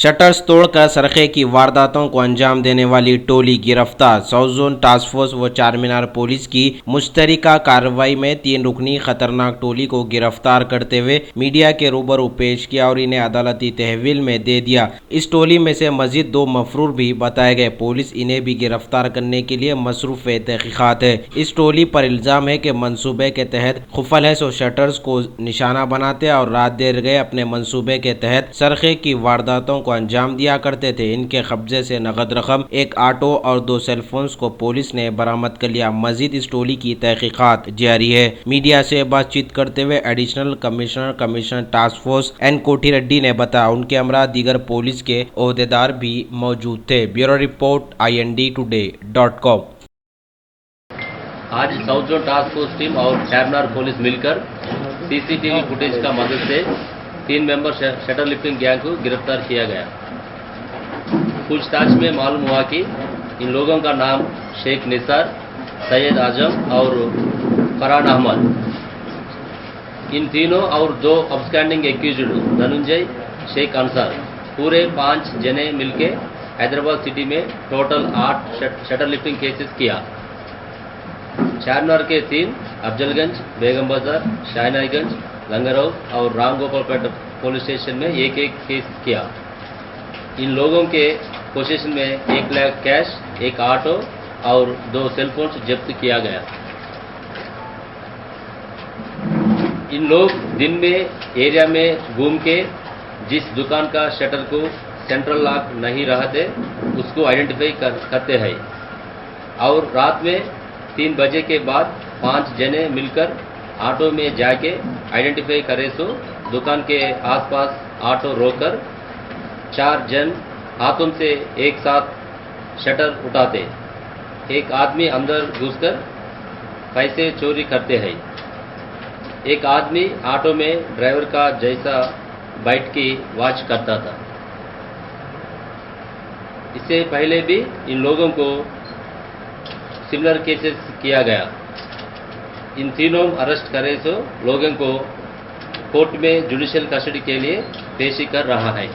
Shutters तोड़कर सरखे की वारदातों को अंजाम देने वाली टोली गिरफ्तार। साउथ जोन टास्क फोर्स व चारमीनार पुलिस की मुश्तरका कार्रवाई में 3 रुकनी खतरनाक टोली को गिरफ्तार करते हुए मीडिया के रूबरू पेश किया और इन्हें अदालती तहवील में दे दिया। इस टोली में से मजीद 2 मफरूर भी बताए गए। पुलिस इन्हें भी गिरफ्तार करने के लिए मसरूफ तहकीकात है। इस टोली पर इल्जाम है कि मनसूबे के तहत खुफल है सो शटर्स को निशाना बनाते और रात देर गए अपने मनसूबे के तहत सरखे की वारदातों को अंजाम दिया करते थे। इनके कब्जे से नगद रकम, एक ऑटो और 2 सेलफोन्स को पुलिस ने बरामद कर लिया। मजीद इस टोली की तहकीकात जारी है। मीडिया से बातचीत करते हुए additional commissioner task force N Koti Reddy ने बताया उनके हमरा दीगर पुलिस के ओहदेदार भी मौजूद थे। Bureau report INDtoday.com। आज south zone task force team और चारमीनार पुलिस मिलकर सीसीटीवी फुटेज का मदद से 3 मेंबर शटर लिफ्टिंग गैंग को गिरफ्तार किया गया। पूछताछ में मालूम हुआ कि इन लोगों का नाम शेख निसार, सैयद आजम और फरहान अहमद। इन तीनों और 2 अपस्टैंडिंग एक्यूज्ड धनंजय, शेख अंसार, पूरे 5 जने मिलके हैदराबाद सिटी में टोटल 8 शटर लिफ्टिंग केसेस किया। चारमीनार के 3, अफजलगंज, बेगम बाजार, शाहनाईगंज, लंगरहाउस और रामगोपालपेट पुलिस स्टेशन में एक केस किया। इन लोगों के पोजीशन में 1 लाख कैश, एक ऑटो और 2 सेलफोन्स जब्त किया गया। इन लोग दिन में एरिया में घूम के जिस दुकान का शटर को सेंट्रल लॉक नहीं रहते उसको आइडेंटिफाई करते हैं और रात में 3 बजे के बाद 5 जने मिलकर ऑटो में जाके आइडेंटिफाई करे सो दुकान के आसपास ऑटो रोककर 4 जन हाथों से एक साथ शटर उठाते। एक आदमी अंदर घुसकर पैसे चोरी करते हैं। एक आदमी ऑटो में ड्राइवर का जैसा बैठ के वॉच करता था। इससे पहले भी इन लोगों को सिमिलर केसेस किया गया। इन तीनों अरेस्ट करे तो लोगों को कोर्ट में जुडिशियल कस्टडी के लिए पेशी कर रहा है।